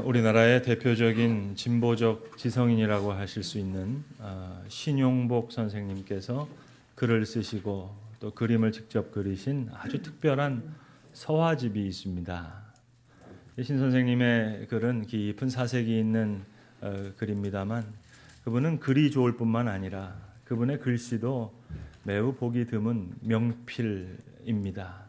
우리나라의 대표적인 진보적 지성인이라고 하실 수 있는 신용복 선생님께서 글을 쓰시고 또 그림을 직접 그리신 아주 특별한 서화집이 있습니다. 신 선생님의 글은 깊은 사색이 있는 글입니다만 그분은 글이 좋을 뿐만 아니라 그분의 글씨도 매우 보기 드문 명필입니다.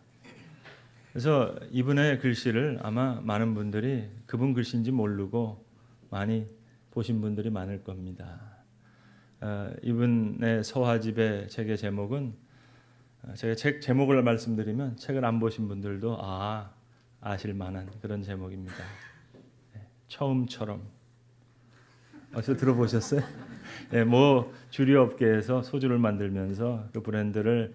그래서 이분의 글씨를 아마 많은 분들이 그분 글씨인지 모르고 많이 보신 분들이 많을 겁니다. 이분의 서화집의 책의 제목은 제가 책 제목을 말씀드리면 책을 안 보신 분들도 아실 만한 그런 제목입니다. 처음처럼. 어디서 들어보셨어요? 뭐 주류업계에서 소주를 만들면서 그 브랜드를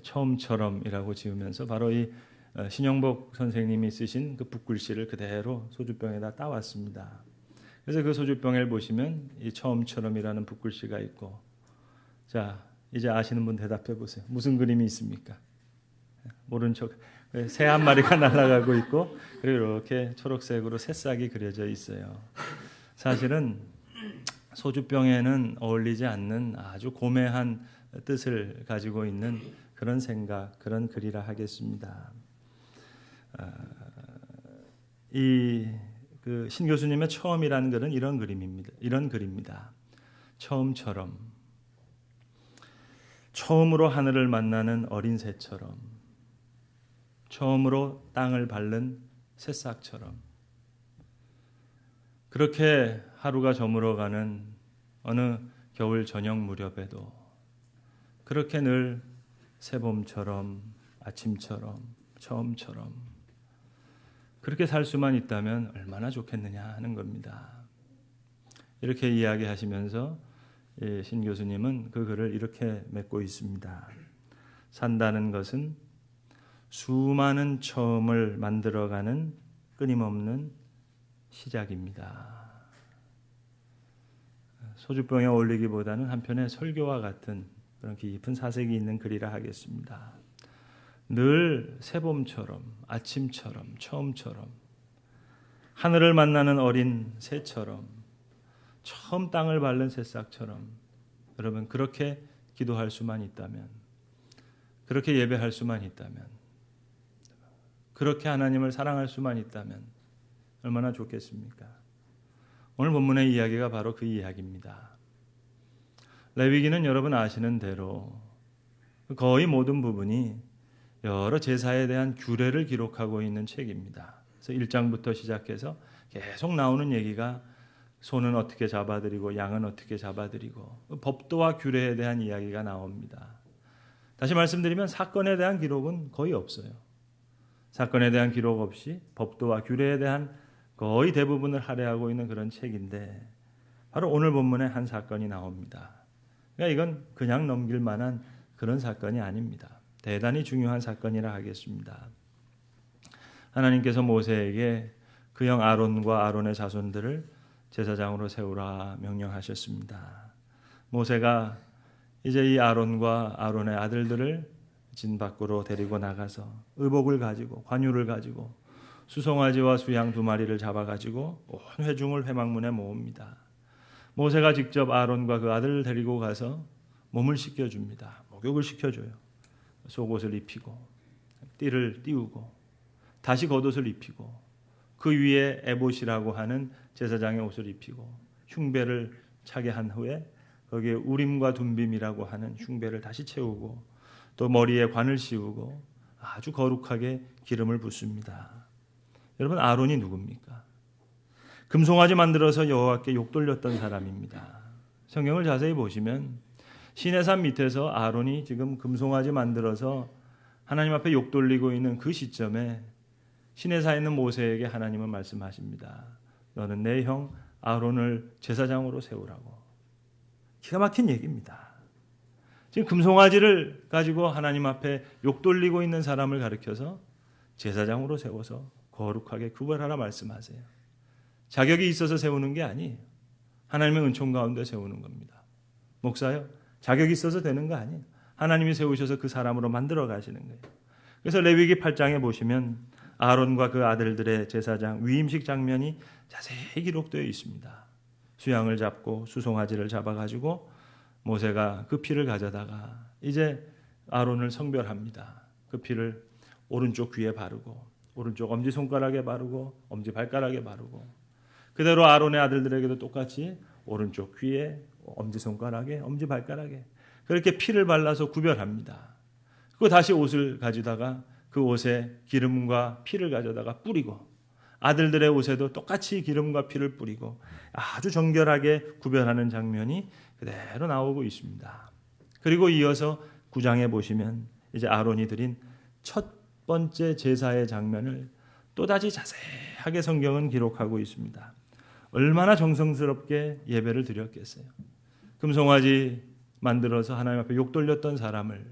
처음처럼이라고 지으면서 바로 이 신용복 선생님이 쓰신 그 붓글씨를 그대로 소주병에다 따왔습니다. 그래서 그 소주병을 보시면 이 처음처럼이라는 붓글씨가 있고, 자 이제 아시는 분 대답해 보세요. 무슨 그림이 있습니까? 모른 척. 새 한 마리가 날아가고 있고 그리고 이렇게 초록색으로 새싹이 그려져 있어요. 사실은 소주병에는 어울리지 않는 아주 고매한 뜻을 가지고 있는 그런 생각, 그런 글이라 하겠습니다. 그 신 교수님의 처음이라는 글은 이런 그림입니다. 이런 글입니다. 처음처럼, 처음으로 하늘을 만나는 어린 새처럼, 처음으로 땅을 밟는 새싹처럼, 그렇게 하루가 저물어가는 어느 겨울 저녁 무렵에도 그렇게 늘 새봄처럼, 아침처럼, 처음처럼 그렇게 살 수만 있다면 얼마나 좋겠느냐 하는 겁니다. 이렇게 이야기하시면서 신 교수님은 그 글을 이렇게 맺고 있습니다. 산다는 것은 수많은 처음을 만들어가는 끊임없는 시작입니다. 소주병에 어울리기보다는 한편의 설교와 같은 그런 깊은 사색이 있는 글이라 하겠습니다. 늘 새봄처럼, 아침처럼, 처음처럼, 하늘을 만나는 어린 새처럼, 처음 땅을 밟는 새싹처럼, 여러분 그렇게 기도할 수만 있다면, 그렇게 예배할 수만 있다면, 그렇게 하나님을 사랑할 수만 있다면 얼마나 좋겠습니까? 오늘 본문의 이야기가 바로 그 이야기입니다. 레위기는 여러분 아시는 대로 거의 모든 부분이 여러 제사에 대한 규례를 기록하고 있는 책입니다. 그래서 1장부터 시작해서 계속 나오는 얘기가 소는 어떻게 잡아들이고 양은 어떻게 잡아들이고 법도와 규례에 대한 이야기가 나옵니다. 다시 말씀드리면 사건에 대한 기록은 거의 없어요. 사건에 대한 기록 없이 법도와 규례에 대한 거의 대부분을 할애하고 있는 그런 책인데 바로 오늘 본문에 한 사건이 나옵니다. 그러니까 이건 그냥 넘길 만한 그런 사건이 아닙니다. 대단히 중요한 사건이라 하겠습니다. 하나님께서 모세에게 그 형 아론과 아론의 자손들을 제사장으로 세우라 명령하셨습니다. 모세가 이제 이 아론과 아론의 아들들을 진 밖으로 데리고 나가서 의복을 가지고 관유를 가지고 수송아지와 수양 2마리를 잡아가지고 온 회중을 회막문에 모읍니다. 모세가 직접 아론과 그 아들을 데리고 가서 몸을 씻겨줍니다. 목욕을 시켜줘요. 속옷을 입히고 띠를 띄우고 다시 겉옷을 입히고 그 위에 에봇이라고 하는 제사장의 옷을 입히고 흉배를 차게 한 후에 거기에 우림과 둠빔이라고 하는 흉배를 다시 채우고 또 머리에 관을 씌우고 아주 거룩하게 기름을 붓습니다. 여러분 아론이 누굽니까? 금송아지 만들어서 여호와께 욕 돌렸던 사람입니다. 성경을 자세히 보시면 시내산 밑에서 아론이 지금 금송아지 만들어서 하나님 앞에 욕 돌리고 있는 그 시점에 시내산에 있는 모세에게 하나님은 말씀하십니다. 너는 내 형 아론을 제사장으로 세우라고. 기가 막힌 얘기입니다. 지금 금송아지를 가지고 하나님 앞에 욕 돌리고 있는 사람을 가리켜서 제사장으로 세워서 거룩하게 구별하라 말씀하세요. 자격이 있어서 세우는 게 아니에요. 하나님의 은총 가운데 세우는 겁니다. 목사요? 자격이 있어서 되는 거 아니에요. 하나님이 세우셔서 그 사람으로 만들어 가시는 거예요. 그래서 레위기 8장에 보시면 아론과 그 아들들의 제사장 위임식 장면이 자세히 기록되어 있습니다. 수양을 잡고 수송아지를 잡아가지고 모세가 그 피를 가져다가 이제 아론을 성별합니다. 그 피를 오른쪽 귀에 바르고 오른쪽 엄지손가락에 바르고 엄지발가락에 바르고 그대로 아론의 아들들에게도 똑같이 오른쪽 귀에 엄지손가락에 엄지발가락에 그렇게 피를 발라서 구별합니다. 그리고 다시 옷을 가져다가 그 옷에 기름과 피를 가져다가 뿌리고 아들들의 옷에도 똑같이 기름과 피를 뿌리고 아주 정결하게 구별하는 장면이 그대로 나오고 있습니다. 그리고 이어서 9장에 보시면 이제 아론이 드린 첫 번째 제사의 장면을 또다시 자세하게 성경은 기록하고 있습니다. 얼마나 정성스럽게 예배를 드렸겠어요. 금송아지 만들어서 하나님 앞에 욕 돌렸던 사람을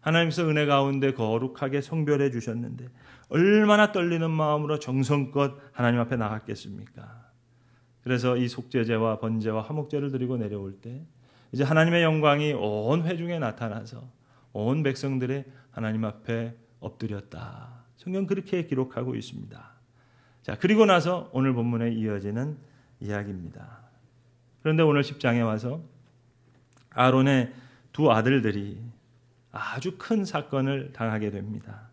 하나님께서 은혜 가운데 거룩하게 성별해 주셨는데 얼마나 떨리는 마음으로 정성껏 하나님 앞에 나갔겠습니까? 그래서 이 속죄제와 번제와 화목제를 드리고 내려올 때 이제 하나님의 영광이 온 회중에 나타나서 온 백성들의 하나님 앞에 엎드렸다. 성경 그렇게 기록하고 있습니다. 자, 그리고 나서 오늘 본문에 이어지는 이야기입니다. 그런데 오늘 10장에 와서 아론의 두 아들들이 아주 큰 사건을 당하게 됩니다.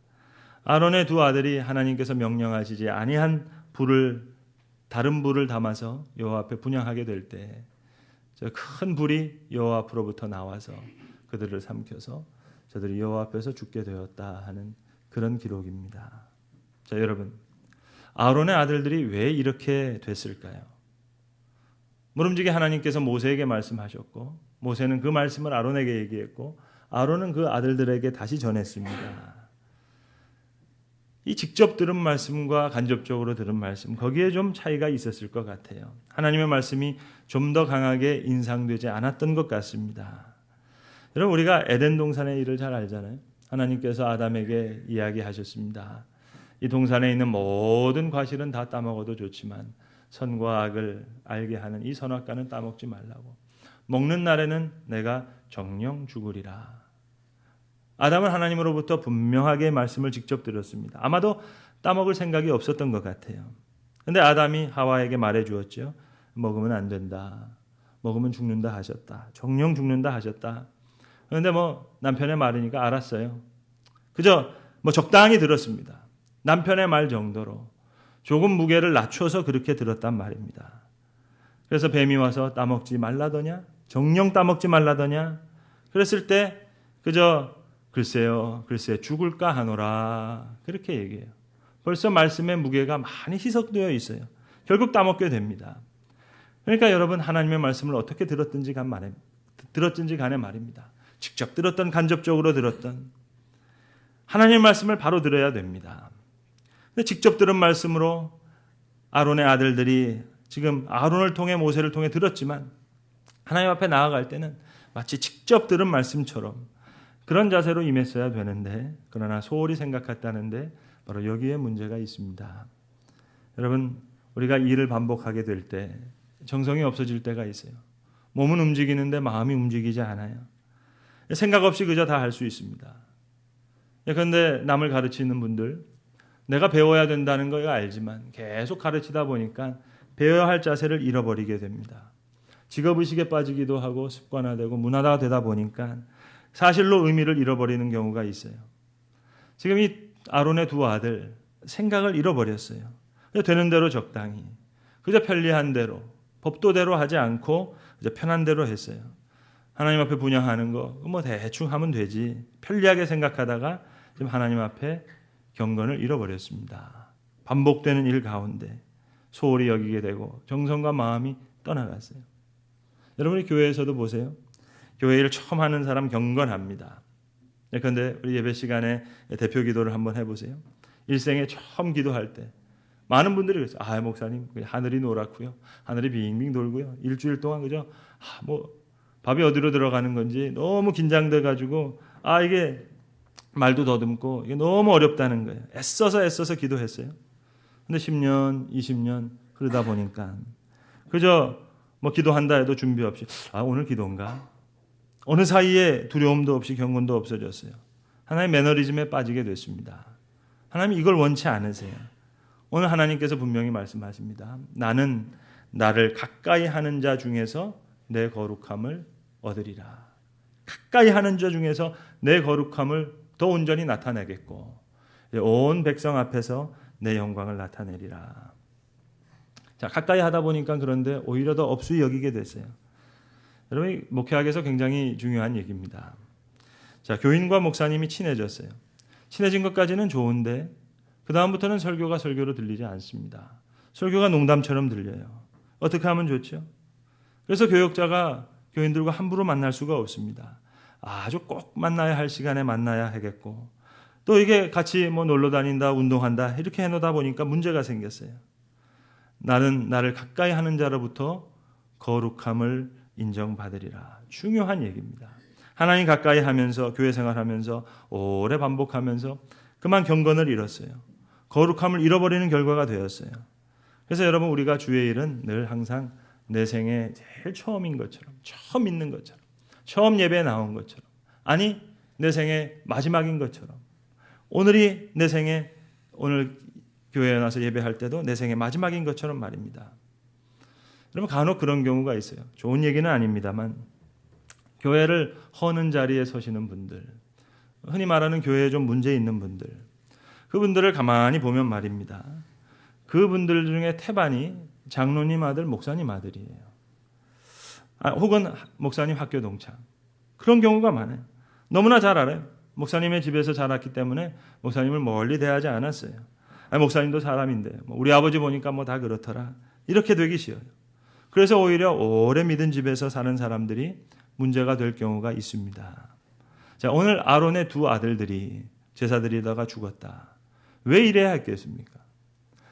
아론의 두 아들이 하나님께서 명령하시지 아니한 다른 불을 담아서 여호와 앞에 분향하게 될 때 큰 불이 여호와 앞으로부터 나와서 그들을 삼켜서 저들이 여호와 앞에서 죽게 되었다 하는 그런 기록입니다. 자, 여러분, 아론의 아들들이 왜 이렇게 됐을까요? 모름지기 하나님께서 모세에게 말씀하셨고 모세는 그 말씀을 아론에게 얘기했고 아론은 그 아들들에게 다시 전했습니다. 이 직접 들은 말씀과 간접적으로 들은 말씀, 거기에 좀 차이가 있었을 것 같아요. 하나님의 말씀이 좀 더 강하게 인상되지 않았던 것 같습니다. 여러분, 우리가 에덴 동산의 일을 잘 알잖아요. 하나님께서 아담에게 이야기하셨습니다. 이 동산에 있는 모든 과실은 다 따먹어도 좋지만 선과 악을 알게 하는 이 선악과는 따먹지 말라고. 먹는 날에는 내가 정령 죽으리라. 아담은 하나님으로부터 분명하게 말씀을 직접 들었습니다. 아마도 따먹을 생각이 없었던 것 같아요. 그런데 아담이 하와에게 말해 주었죠. 먹으면 안 된다. 먹으면 죽는다 하셨다. 정령 죽는다 하셨다. 그런데 남편의 말이니까 알았어요. 그저 적당히 들었습니다. 남편의 말 정도로 조금 무게를 낮춰서 그렇게 들었단 말입니다. 그래서 뱀이 와서 따먹지 말라더냐? 정령 따먹지 말라더냐? 그랬을 때 그저 글쎄 죽을까 하노라 그렇게 얘기해요. 벌써 말씀의 무게가 많이 희석되어 있어요. 결국 따먹게 됩니다. 그러니까 여러분, 하나님의 말씀을 어떻게 들었든지 간에 말입니다. 직접 들었던 간접적으로 들었던 하나님의 말씀을 바로 들어야 됩니다. 근데 직접 들은 말씀으로 아론의 아들들이 지금 아론을 통해 모세를 통해 들었지만 하나님 앞에 나아갈 때는 마치 직접 들은 말씀처럼 그런 자세로 임했어야 되는데 그러나 소홀히 생각했다는데 바로 여기에 문제가 있습니다. 여러분, 우리가 일을 반복하게 될 때 정성이 없어질 때가 있어요. 몸은 움직이는데 마음이 움직이지 않아요. 생각 없이 그저 다 할 수 있습니다. 그런데 남을 가르치는 분들, 내가 배워야 된다는 걸 알지만 계속 가르치다 보니까 배워야 할 자세를 잃어버리게 됩니다. 직업의식에 빠지기도 하고 습관화되고 문화화가 되다 보니까 사실로 의미를 잃어버리는 경우가 있어요. 지금 이 아론의 두 아들 생각을 잃어버렸어요. 되는 대로 적당히 그저 편리한 대로 법도대로 하지 않고 그저 편한 대로 했어요. 하나님 앞에 분향하는 거 대충 하면 되지 편리하게 생각하다가 지금 하나님 앞에 경건을 잃어버렸습니다. 반복되는 일 가운데 소홀히 여기게 되고 정성과 마음이 떠나갔어요. 여러분이 교회에서도 보세요. 교회 일 처음 하는 사람 경건합니다. 그런데 우리 예배 시간에 대표 기도를 한번 해보세요. 일생에 처음 기도할 때 많은 분들이 그랬어요. 목사님 하늘이 노랗고요. 하늘이 빙빙 돌고요. 일주일 동안 그저 밥이 어디로 들어가는 건지 너무 긴장돼 가지고 이게 말도 더듬고 이게 너무 어렵다는 거예요. 애써서 기도했어요. 근데 10년, 20년 그러다 보니까 그저 기도한다 해도 준비 없이 오늘 기도인가? 어느 사이에 두려움도 없이 경건도 없어졌어요. 하나의 매너리즘에 빠지게 됐습니다. 하나님 이걸 원치 않으세요. 오늘 하나님께서 분명히 말씀하십니다. 나는 나를 가까이 하는 자 중에서 내 거룩함을 얻으리라. 가까이 하는 자 중에서 내 거룩함을 더 온전히 나타내겠고 온 백성 앞에서 내 영광을 나타내리라. 자, 가까이 하다 보니까 그런데 오히려 더 업수히 여기게 됐어요. 여러분, 목회학에서 굉장히 중요한 얘기입니다. 자, 교인과 목사님이 친해졌어요. 친해진 것까지는 좋은데 그 다음부터는 설교가 설교로 들리지 않습니다. 설교가 농담처럼 들려요. 어떻게 하면 좋죠? 그래서 교역자가 교인들과 함부로 만날 수가 없습니다. 아주 꼭 만나야 할 시간에 만나야 하겠고 또 이게 같이 뭐 놀러 다닌다, 운동한다 이렇게 해놓다 보니까 문제가 생겼어요. 나는 나를 가까이 하는 자로부터 거룩함을 인정받으리라. 중요한 얘기입니다. 하나님 가까이 하면서 교회 생활하면서 오래 반복하면서 그만 경건을 잃었어요. 거룩함을 잃어버리는 결과가 되었어요. 그래서 여러분 우리가 주의 일은 늘 항상 내 생에 제일 처음인 것처럼 처음 있는 것처럼 처음 예배에 나온 것처럼 아니 내 생에 마지막인 것처럼 오늘이 내 생에 오늘 교회에 나서 예배할 때도 내 생의 마지막인 것처럼 말입니다. 여러분 간혹 그런 경우가 있어요. 좋은 얘기는 아닙니다만 교회를 허는 자리에 서시는 분들 흔히 말하는 교회에 좀 문제 있는 분들 그분들을 가만히 보면 말입니다. 그분들 중에 태반이 장로님 아들, 목사님 아들이에요. 혹은 목사님 학교 동창. 그런 경우가 많아요. 너무나 잘 알아요. 목사님의 집에서 자랐기 때문에 목사님을 멀리 대하지 않았어요. 목사님도 사람인데 우리 아버지 보니까 뭐 다 그렇더라. 이렇게 되기 쉬워요. 그래서 오히려 오래 믿은 집에서 사는 사람들이 문제가 될 경우가 있습니다. 자, 오늘 아론의 두 아들들이 제사드리다가 죽었다. 왜 이래야 했겠습니까?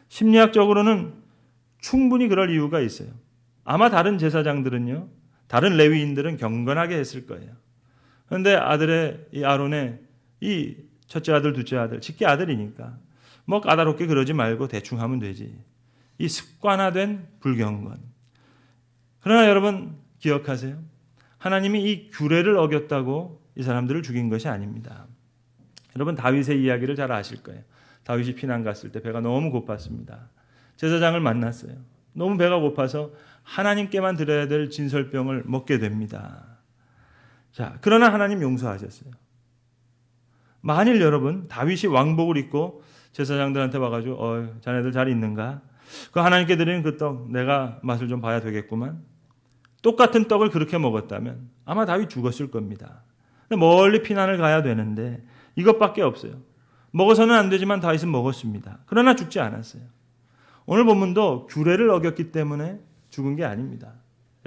심리학적으로는 충분히 그럴 이유가 있어요. 아마 다른 제사장들은요, 다른 레위인들은 경건하게 했을 거예요. 그런데 아들의 이 아론의 이 첫째 아들, 둘째 아들, 직계 아들이니까 뭐 까다롭게 그러지 말고 대충 하면 되지. 이 습관화된 불경건. 그러나 여러분 기억하세요. 하나님이 이 규례를 어겼다고 이 사람들을 죽인 것이 아닙니다. 여러분 다윗의 이야기를 잘 아실 거예요. 다윗이 피난 갔을 때 배가 너무 고팠습니다. 제사장을 만났어요. 너무 배가 고파서 하나님께만 드려야 될 진설병을 먹게 됩니다. 자, 그러나 하나님 용서하셨어요. 만일 여러분 다윗이 왕복을 입고 제사장들한테 와가지고 자네들 잘 있는가? 그 하나님께 드리는 그 떡 내가 맛을 좀 봐야 되겠구만. 똑같은 떡을 그렇게 먹었다면 아마 다윗 죽었을 겁니다. 근데 멀리 피난을 가야 되는데 이것밖에 없어요. 먹어서는 안 되지만 다윗은 먹었습니다. 그러나 죽지 않았어요. 오늘 본문도 규례를 어겼기 때문에 죽은 게 아닙니다.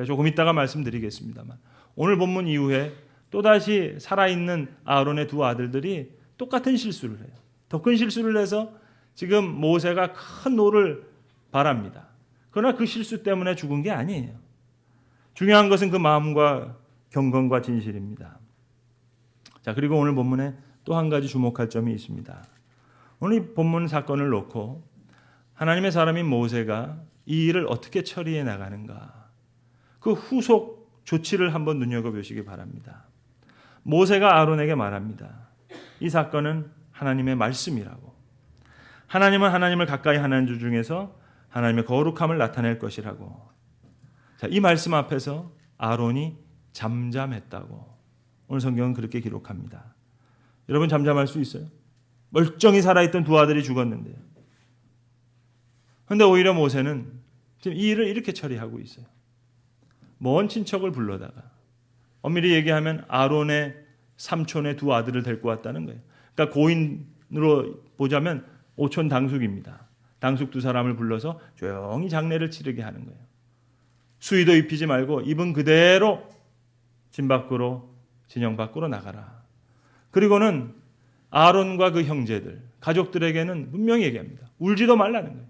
조금 이따가 말씀드리겠습니다만 오늘 본문 이후에 또다시 살아있는 아론의 두 아들들이 똑같은 실수를 해요. 더 큰 실수를 해서 지금 모세가 큰 노를 바랍니다. 그러나 그 실수 때문에 죽은 게 아니에요. 중요한 것은 그 마음과 경건과 진실입니다. 자, 그리고 오늘 본문에 또 한 가지 주목할 점이 있습니다. 오늘 이 본문 사건을 놓고 하나님의 사람인 모세가 이 일을 어떻게 처리해 나가는가 그 후속 조치를 한번 눈여겨보시기 바랍니다. 모세가 아론에게 말합니다. 이 사건은 하나님의 말씀이라고. 하나님은 하나님을 가까이 하는 주 중에서 하나님의 거룩함을 나타낼 것이라고. 자, 이 말씀 앞에서 아론이 잠잠했다고 오늘 성경은 그렇게 기록합니다. 여러분 잠잠할 수 있어요? 멀쩡히 살아있던 두 아들이 죽었는데요. 그런데 오히려 모세는 지금 이 일을 이렇게 처리하고 있어요. 먼 친척을 불러다가 엄밀히 얘기하면 아론의 삼촌의 두 아들을 데리고 왔다는 거예요. 그러니까 고인으로 보자면 오촌 당숙입니다. 당숙 두 사람을 불러서 조용히 장례를 치르게 하는 거예요. 수의도 입히지 말고 입은 그대로 진 밖으로 진영 밖으로 나가라. 그리고는 아론과 그 형제들, 가족들에게는 분명히 얘기합니다. 울지도 말라는 거예요.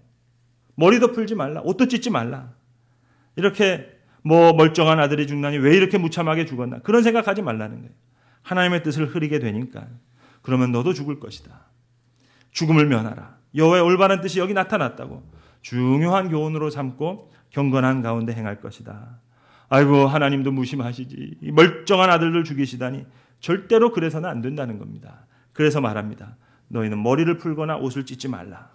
머리도 풀지 말라. 옷도 찢지 말라. 이렇게 뭐 멀쩡한 아들이 죽나니 왜 이렇게 무참하게 죽었나. 그런 생각하지 말라는 거예요. 하나님의 뜻을 흐리게 되니까 그러면 너도 죽을 것이다. 죽음을 면하라. 여호와의 올바른 뜻이 여기 나타났다고 중요한 교훈으로 삼고 경건한 가운데 행할 것이다. 아이고 하나님도 무심하시지. 이 멀쩡한 아들들 죽이시다니 절대로 그래서는 안 된다는 겁니다. 그래서 말합니다. 너희는 머리를 풀거나 옷을 찢지 말라.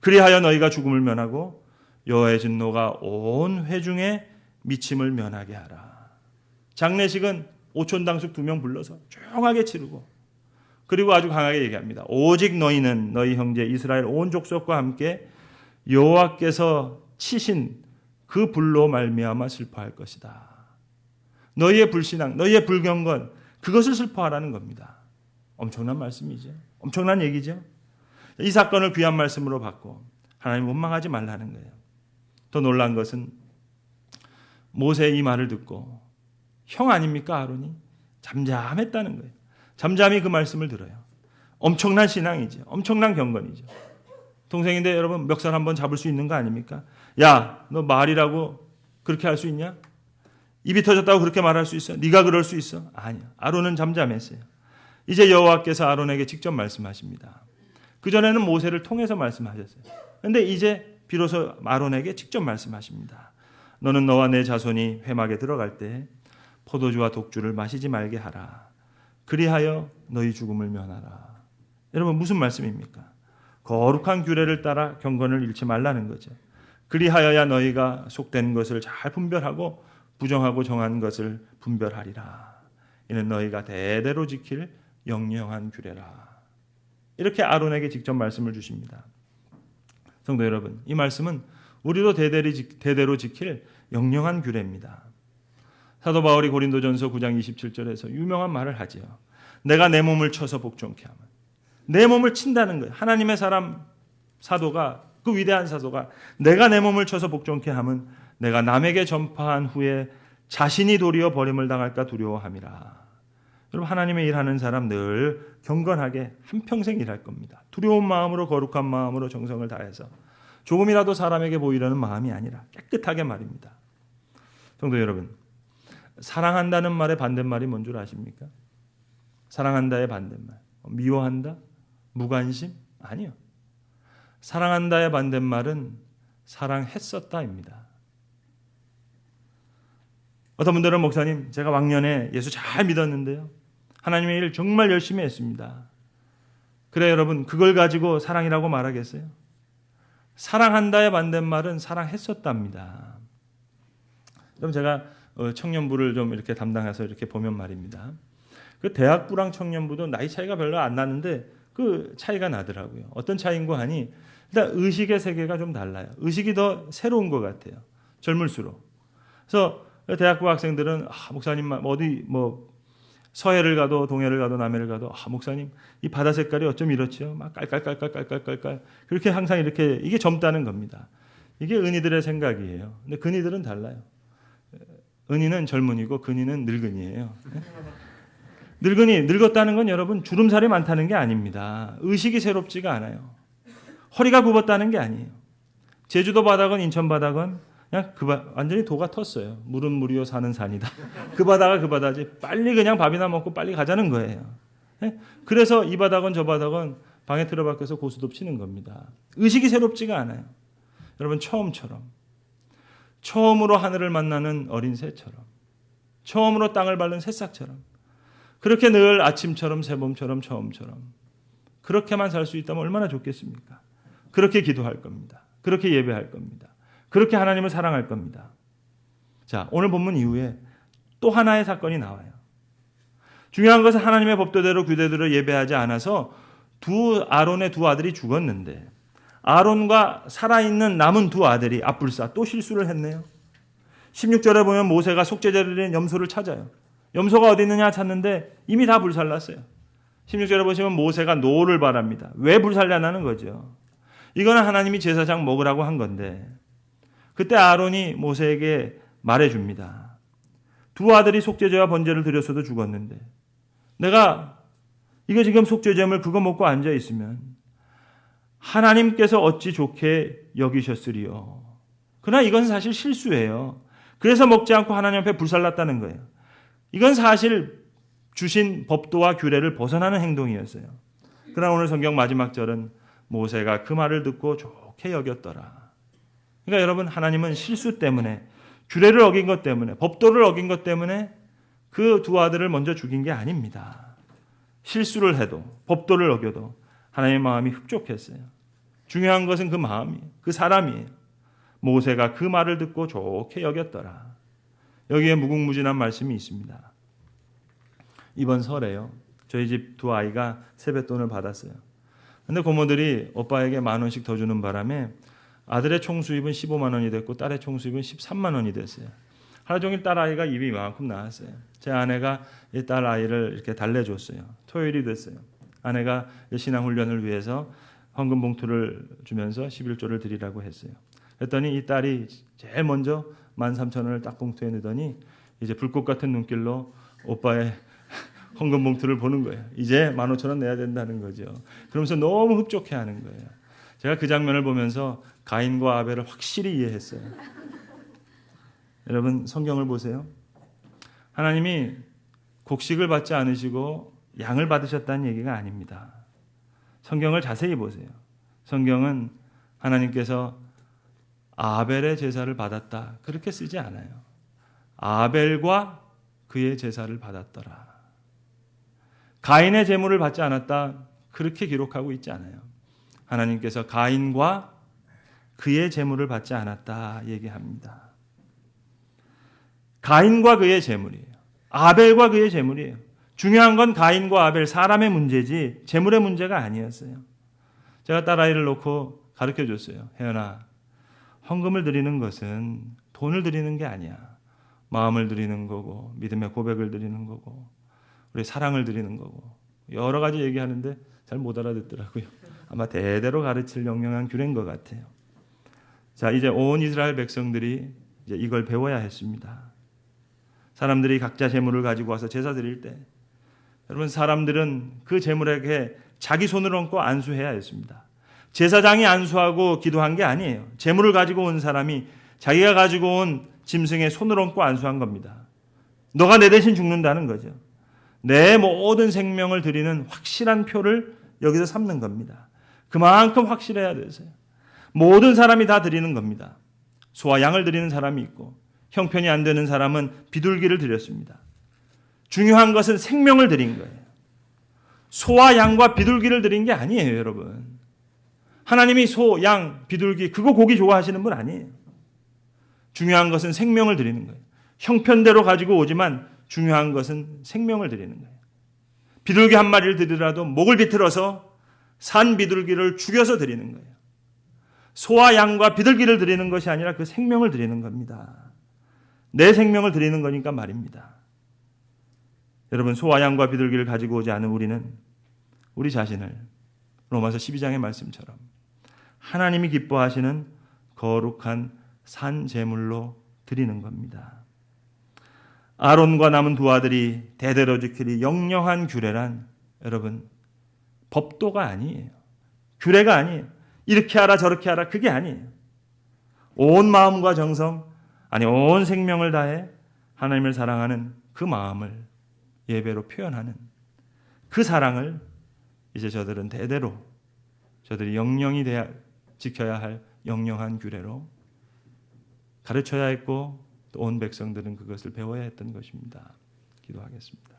그리하여 너희가 죽음을 면하고 여호와의 진노가 온 회중에 미침을 면하게 하라. 장례식은 오촌당숙 2명 불러서 조용하게 치르고, 그리고 아주 강하게 얘기합니다. 오직 너희는 너희 형제 이스라엘 온 족속과 함께 여호와께서 치신 그 불로 말미암아 슬퍼할 것이다. 너희의 불신앙, 너희의 불경건, 그것을 슬퍼하라는 겁니다. 엄청난 말씀이죠. 엄청난 얘기죠. 이 사건을 귀한 말씀으로 받고 하나님 원망하지 말라는 거예요. 더 놀란 것은 모세의 이 말을 듣고 형 아닙니까 아론이? 잠잠했다는 거예요. 잠잠히 그 말씀을 들어요. 엄청난 신앙이죠. 엄청난 경건이죠. 동생인데 여러분 멱살 한번 잡을 수 있는 거 아닙니까? 야, 너 말이라고 그렇게 할 수 있냐? 입이 터졌다고 그렇게 말할 수 있어? 네가 그럴 수 있어? 아니요. 아론은 잠잠했어요. 이제 여호와께서 아론에게 직접 말씀하십니다. 그전에는 모세를 통해서 말씀하셨어요. 그런데 이제 비로소 아론에게 직접 말씀하십니다. 너는 너와 내 자손이 회막에 들어갈 때 포도주와 독주를 마시지 말게 하라. 그리하여 너희 죽음을 면하라. 여러분 무슨 말씀입니까? 거룩한 규례를 따라 경건을 잃지 말라는 거죠. 그리하여야 너희가 속된 것을 잘 분별하고 부정하고 정한 것을 분별하리라. 이는 너희가 대대로 지킬 영영한 규례라. 이렇게 아론에게 직접 말씀을 주십니다. 성도 여러분, 이 말씀은 우리도 대대로 지킬 영영한 규례입니다. 사도 바울이 고린도전서 9장 27절에서 유명한 말을 하지요. 내가 내 몸을 쳐서 복종케 하면, 내 몸을 친다는 거예요. 하나님의 사람 사도가, 그 위대한 사도가 내가 내 몸을 쳐서 복종케 하면 내가 남에게 전파한 후에 자신이 도리어 버림을 당할까 두려워함이라. 여러분 하나님의 일하는 사람 늘 경건하게 한평생 일할 겁니다. 두려운 마음으로 거룩한 마음으로 정성을 다해서 조금이라도 사람에게 보이려는 마음이 아니라 깨끗하게 말입니다. 성도 여러분, 사랑한다는 말의 반대말이 뭔 줄 아십니까? 사랑한다의 반대말. 미워한다? 무관심? 아니요. 사랑한다의 반대말은 사랑했었다입니다. 어떤 분들은 목사님, 제가 왕년에 예수 잘 믿었는데요. 하나님의 일 정말 열심히 했습니다. 그래 여러분, 그걸 가지고 사랑이라고 말하겠어요? 사랑한다의 반대말은 사랑했었답니다. 그럼 제가 청년부를 좀 이렇게 담당해서 이렇게 보면 말입니다. 그 대학부랑 청년부도 나이 차이가 별로 안 나는데 그 차이가 나더라고요. 어떤 차이인고 하니 일단 의식의 세계가 좀 달라요. 의식이 더 새로운 것 같아요. 젊을수록. 그래서 대학부 학생들은 목사님 어디 서해를 가도 동해를 가도 남해를 가도 목사님 이 바다 색깔이 어쩜 이렇지요? 막 깔깔깔깔깔깔깔 그렇게 항상 이렇게 이게 젊다는 겁니다. 이게 은희들의 생각이에요. 근데 근희들은 달라요. 은희는 젊은이고 근희는 늙은이에요. 늙은이, 늙었다는 건 여러분 주름살이 많다는 게 아닙니다. 의식이 새롭지가 않아요. 허리가 굽었다는 게 아니에요. 제주도 바다건 인천 바다건 그냥 완전히 도가 텄어요. 물은 물이요 산은 산이다. 그 바다가 그 바다지. 빨리 그냥 밥이나 먹고 빨리 가자는 거예요. 그래서 이 바다건 저 바다건 방에 틀어박혀서 고스톱 치는 겁니다. 의식이 새롭지가 않아요. 여러분 처음으로 하늘을 만나는 어린 새처럼, 처음으로 땅을 밟는 새싹처럼, 그렇게 늘 아침처럼 새봄처럼 처음처럼 그렇게만 살 수 있다면 얼마나 좋겠습니까? 그렇게 기도할 겁니다. 그렇게 예배할 겁니다. 그렇게 하나님을 사랑할 겁니다. 자, 오늘 본문 이후에 또 하나의 사건이 나와요. 중요한 것은 하나님의 법도대로 규례대로 예배하지 않아서 아론의 두 아들이 죽었는데 아론과 살아있는 남은 두 아들이 앞불사 또 실수를 했네요. 16절에 보면 모세가 속죄제를 드린 염소를 찾아요. 염소가 어디 있느냐 찾는데 이미 다 불살랐어요. 16절에 보시면 모세가 노를 바랍니다. 왜 불살려나는 거죠. 이거는 하나님이 제사장 먹으라고 한 건데 그때 아론이 모세에게 말해줍니다. 두 아들이 속죄제와 번제를 드렸어도 죽었는데 내가 이거 지금 속죄제물 그거 먹고 앉아있으면 하나님께서 어찌 좋게 여기셨으리요. 그러나 이건 사실 실수예요. 그래서 먹지 않고 하나님 앞에 불살랐다는 거예요. 이건 사실 주신 법도와 규례를 벗어나는 행동이었어요. 그러나 오늘 성경 마지막 절은 모세가 그 말을 듣고 좋게 여겼더라. 그러니까 여러분 하나님은 실수 때문에 규례를 어긴 것 때문에 법도를 어긴 것 때문에 그 두 아들을 먼저 죽인 게 아닙니다. 실수를 해도 법도를 어겨도 하나님의 마음이 흡족했어요. 중요한 것은 그 마음이에요. 그 사람이에요. 모세가 그 말을 듣고 좋게 여겼더라. 여기에 무궁무진한 말씀이 있습니다. 이번 설에요. 저희 집 두 아이가 세뱃돈을 받았어요. 근데 고모들이 오빠에게 10,000원씩 더 주는 바람에 아들의 총수입은 15만 원이 됐고 딸의 총수입은 13만 원이 됐어요. 하루 종일 딸 아이가 입이 이만큼 나왔어요. 제 아내가 이 딸 아이를 이렇게 달래줬어요. 토요일이 됐어요. 아내가 신앙훈련을 위해서 헌금 봉투를 주면서 11조를 드리라고 했어요. 그랬더니 이 딸이 제일 먼저 13,000원을 딱 봉투에 넣더니 이제 불꽃 같은 눈길로 오빠의 헌금 봉투를 보는 거예요. 이제 15,000원 내야 된다는 거죠. 그러면서 너무 흡족해하는 거예요. 제가 그 장면을 보면서 가인과 아벨을 확실히 이해했어요. 여러분 성경을 보세요. 하나님이 곡식을 받지 않으시고 양을 받으셨다는 얘기가 아닙니다. 성경을 자세히 보세요. 성경은 하나님께서 아벨의 제사를 받았다 그렇게 쓰지 않아요. 아벨과 그의 제사를 받았더라. 가인의 제물을 받지 않았다 그렇게 기록하고 있지 않아요. 하나님께서 가인과 그의 제물을 받지 않았다 얘기합니다. 가인과 그의 제물이에요. 아벨과 그의 제물이에요. 중요한 건 가인과 아벨 사람의 문제지 제물의 문제가 아니었어요. 제가 딸아이를 놓고 가르쳐줬어요. 혜연아, 헌금을 드리는 것은 돈을 드리는 게 아니야. 마음을 드리는 거고 믿음의 고백을 드리는 거고 우리 사랑을 드리는 거고 여러 가지 얘기하는데 잘 못 알아듣더라고요. 아마 대대로 가르칠 영영한 규례인 것 같아요. 자, 이제 온 이스라엘 백성들이 이제 이걸 배워야 했습니다. 사람들이 각자 제물을 가지고 와서 제사 드릴 때 여러분 사람들은 그 제물에게 자기 손을 얹고 안수해야 했습니다. 제사장이 안수하고 기도한 게 아니에요. 제물을 가지고 온 사람이 자기가 가지고 온 짐승에 손을 얹고 안수한 겁니다. 너가 내 대신 죽는다는 거죠. 내 모든 생명을 드리는 확실한 표를 여기서 삼는 겁니다. 그만큼 확실해야 되세요. 모든 사람이 다 드리는 겁니다. 소와 양을 드리는 사람이 있고 형편이 안 되는 사람은 비둘기를 드렸습니다. 중요한 것은 생명을 드린 거예요. 소와 양과 비둘기를 드린 게 아니에요, 여러분. 하나님이 소, 양, 비둘기 그거 고기 좋아하시는 분 아니에요. 중요한 것은 생명을 드리는 거예요. 형편대로 가지고 오지만 중요한 것은 생명을 드리는 거예요. 비둘기 한 마리를 드리더라도 목을 비틀어서 산 비둘기를 죽여서 드리는 거예요. 소와 양과 비둘기를 드리는 것이 아니라 그 생명을 드리는 겁니다. 내 생명을 드리는 거니까 말입니다. 여러분 소와 양과 비둘기를 가지고 오지 않은 우리는 우리 자신을 로마서 12장의 말씀처럼 하나님이 기뻐하시는 거룩한 산 제물로 드리는 겁니다. 아론과 남은 두 아들이 대대로 지키리 영영한 규례란 여러분 법도가 아니에요. 규례가 아니에요. 이렇게 하라 저렇게 하라 그게 아니에요. 온 마음과 정성 아니 온 생명을 다해 하나님을 사랑하는 그 마음을 예배로 표현하는 그 사랑을 이제 저들은 대대로 저들이 영영이 지켜야 할 영영한 규례로 가르쳐야 했고 또 온 백성들은 그것을 배워야 했던 것입니다. 기도하겠습니다.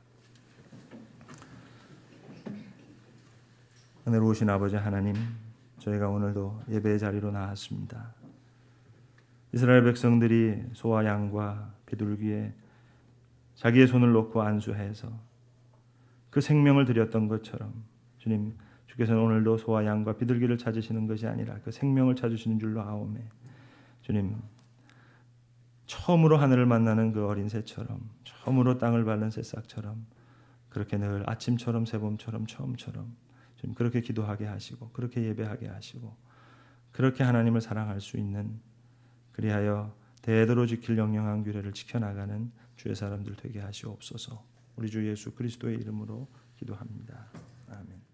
은혜로우신 아버지 하나님, 저희가 오늘도 예배의 자리로 나왔습니다. 이스라엘 백성들이 소와 양과 비둘기에 자기의 손을 놓고 안수해서 그 생명을 드렸던 것처럼 주님, 주께서는 오늘도 소와 양과 비둘기를 찾으시는 것이 아니라 그 생명을 찾으시는 줄로 아오매. 주님, 처음으로 하늘을 만나는 그 어린 새처럼 처음으로 땅을 밟는 새싹처럼 그렇게 늘 아침처럼 새봄처럼 처음처럼 좀 그렇게 기도하게 하시고 그렇게 예배하게 하시고 그렇게 하나님을 사랑할 수 있는 그리하여 대대로 지킬 영영한 규례를 지켜나가는 주의 사람들 되게 하시옵소서. 우리 주 예수 그리스도의 이름으로 기도합니다. 아멘.